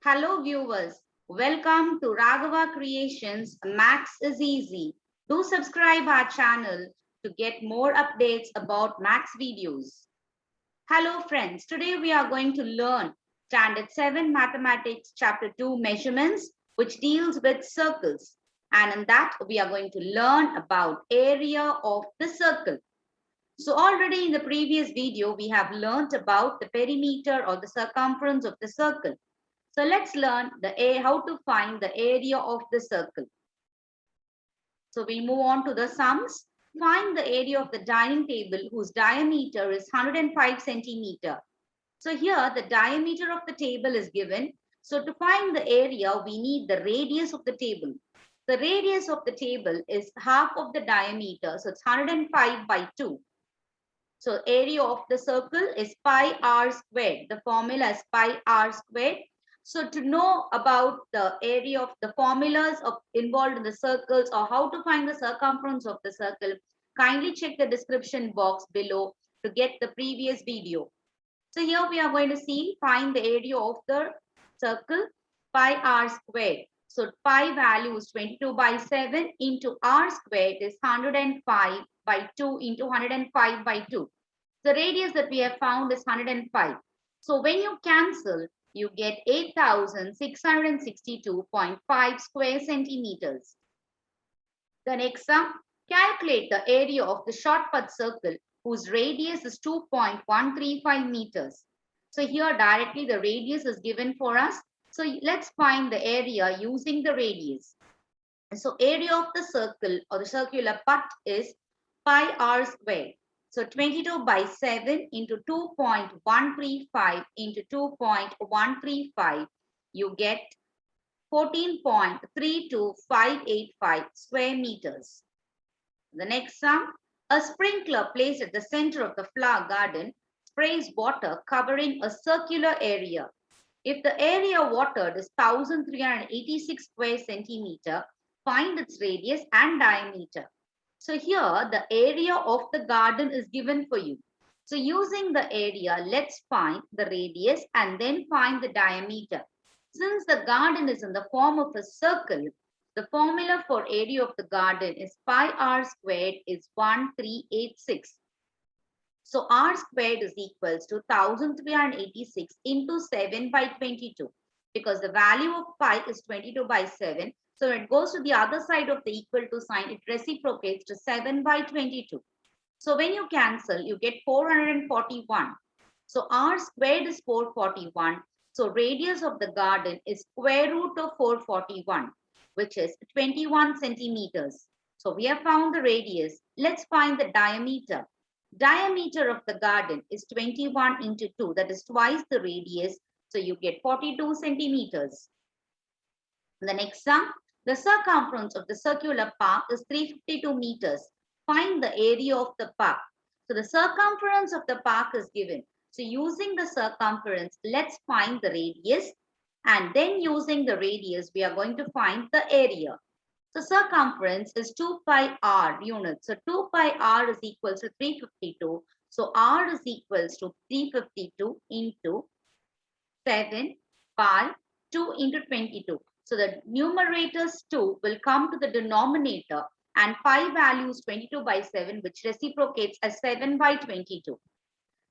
Hello viewers, welcome to Raghava Creations Maths is Easy. Do subscribe our channel to get more updates about maths videos. Hello friends, today we are going to learn Standard 7 Mathematics Chapter 2 Measurements, which deals with circles. And in that we are going to learn about area of the circle. So already in the previous video, we have learned about the perimeter or the circumference of the circle. So let's learn how to find the area of the circle. So we move on to the sums. Find the area of the dining table whose diameter is 105 centimeter. So here the diameter of the table is given. So to find the area, we need the radius of the table. The radius of the table is half of the diameter. So it's 105 by 2. So area of the circle is pi r squared. The formula is pi r squared. So to know about the area of the formulas involved in the circles or how to find the circumference of the circle, kindly check the description box below to get the previous video. So here we are going to find the area of the circle pi r squared. So pi value is 22 by 7 into r squared is 105 by 2 into 105 by 2. The radius that we have found is 105. So when you cancel, you get 8,662.5 square centimeters. The next sum, calculate the area of the shortcut circle whose radius is 2.135 meters. So here directly the radius is given for us. So let's find the area using the radius. So area of the circle or the circular part is pi r squared. So 22 by 7 into 2.135 into 2.135, you get 14.32585 square meters. The next sum, a sprinkler placed at the center of the flower garden sprays water covering a circular area. If the area watered is 1386 square centimeter, find its radius and diameter. So here the area of the garden is given for you. So using the area, let's find the radius and then find the diameter. Since the garden is in the form of a circle, the formula for area of the garden is pi r squared is 1386. So r squared is equals to 1386 into 7 by 22. Because the value of pi is 22 by 7. So when it goes to the other side of the equal to sign, it reciprocates to 7 by 22. So when you cancel, you get 441. So r squared is 441. So radius of the garden is square root of 441, which is 21 centimeters. So we have found the radius. Let's find the diameter. Diameter of the garden is 21 into 2. That is twice the radius. So you get 42 centimeters. The next sum, the circumference of the circular park is 352 meters. Find the area of the park. So the circumference of the park is given. So using the circumference, let's find the radius. And then using the radius, we are going to find the area. So circumference is 2 pi r units. So 2 pi r is equals to 352. So r is equals to 352 into 7 pi 2 into 22. So the numerators 2 will come to the denominator and pi value is 22 by 7, which reciprocates as 7 by 22.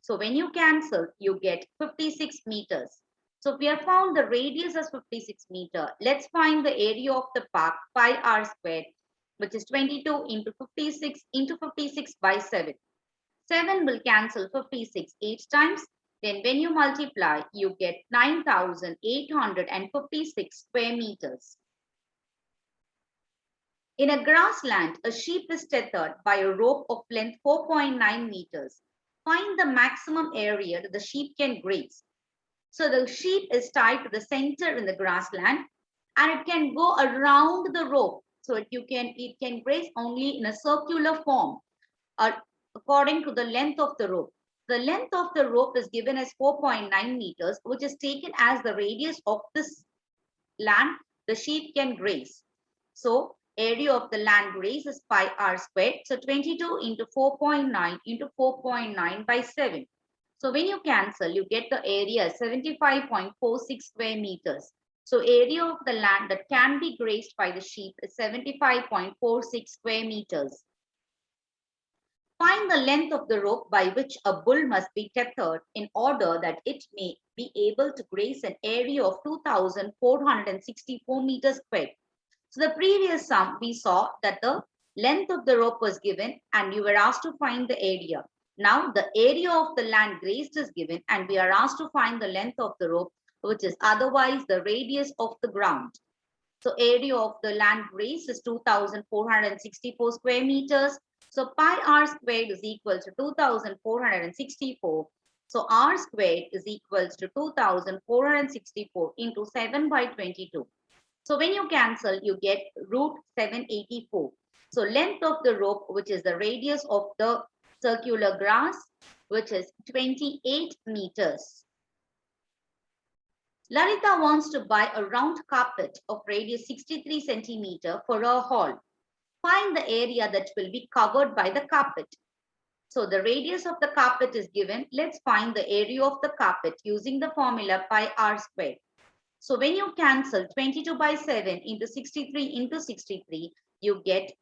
So when you cancel, you get 56 meters. So we have found the radius as 56 meter. Let's find the area of the park pi r squared, which is 22 into 56 by 7. 7 will cancel 56 8 times. Then when you multiply, you get 9,856 square meters. In a grassland, a sheep is tethered by a rope of length 4.9 meters. Find the maximum area that the sheep can graze. So the sheep is tied to the center in the grassland and it can go around the rope. So it can graze only in a circular form according to the length of the rope. The length of the rope is given as 4.9 meters, which is taken as the radius of this land the sheep can graze. So Area of the land grazed is pi r squared. So 22 into 4.9 into 4.9 by 7. So when you cancel, you get the area 75.46 square meters. So area of the land that can be grazed by the sheep is 75.46 square meters. Find the length of the rope by which a bull must be tethered in order that it may be able to graze an area of 2,464 meters squared. So the previous sum, we saw that the length of the rope was given and you were asked to find the area. Now the area of the land grazed is given and we are asked to find the length of the rope, which is otherwise the radius of the ground. So area of the land grazed is 2,464 square meters. So pi r squared is equal to 2,464. So r squared is equal to 2,464 into 7 by 22. So when you cancel, you get root 784. So length of the rope, which is the radius of the circular grass, which is 28 meters. Lalita wants to buy a round carpet of radius 63 centimeter for her hall. Find the area that will be covered by the carpet. So the radius of the carpet is given. Let's find the area of the carpet using the formula pi r squared. So when you cancel 22 by 7 into 63 into 63, you get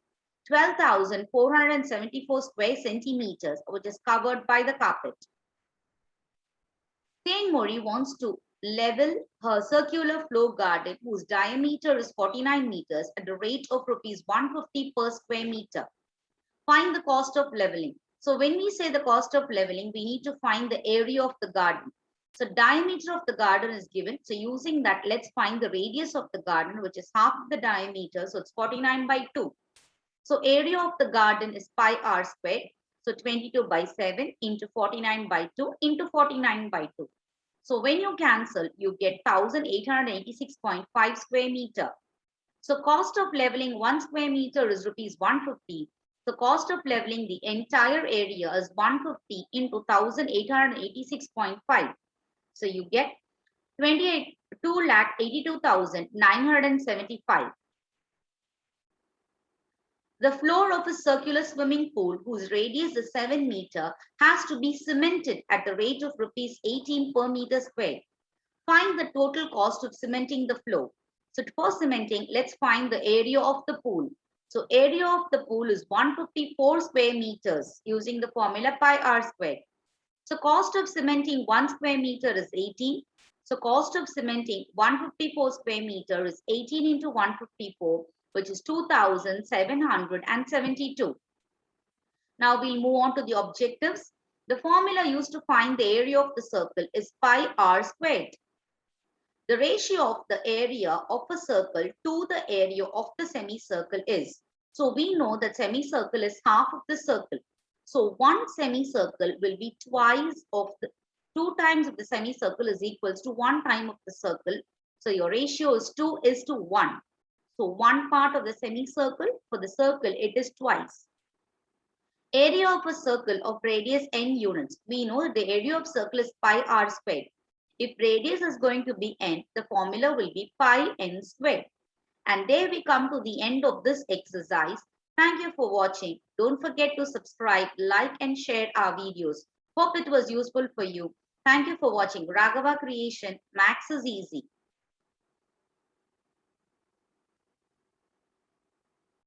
12,474 square centimeters, which is covered by the carpet. Saint Mori wants to level her circular floor garden whose diameter is 49 meters at the rate of rupees 150 per square meter. Find the cost of leveling. So when we say the cost of leveling, we need to find the area of the garden. So diameter of the garden is given. So using that, let's find the radius of the garden, which is half the diameter. So it's 49 by 2. So area of the garden is pi r squared. So 22 by 7 into 49 by 2 into 49 by 2. So when you cancel, you get 1,886.5 square meter. So cost of leveling 1 square meter is rupees 150. The cost of leveling the entire area is 150 into 1,886.5. So you get 2,82,975. The floor of a circular swimming pool whose radius is 7 meter has to be cemented at the rate of rupees 18 per meter square. Find the total cost of cementing the floor. So for cementing, let's find the area of the pool. So area of the pool is 154 square meters using the formula pi r squared. So cost of cementing 1 square meter is 18. So cost of cementing 154 square meter is 18 into 154, which is 2,772. Now we'll move on to the objectives. The formula used to find the area of the circle is pi r squared. The ratio of the area of a circle to the area of the semicircle is. So we know that semicircle is half of the circle. So one semicircle will be twice of the 2 times of the semicircle is equals to 1 time of the circle. So your ratio is 2:1. So one part of the semicircle, for the circle it is twice. Area of a circle of radius n units. We know that the area of circle is pi r squared. If radius is going to be n, the formula will be pi n squared. And there we come to the end of this exercise. Thank you for watching. Don't forget to subscribe, like and share our videos. Hope it was useful for you. Thank you for watching Raghava Creation. Maths is easy.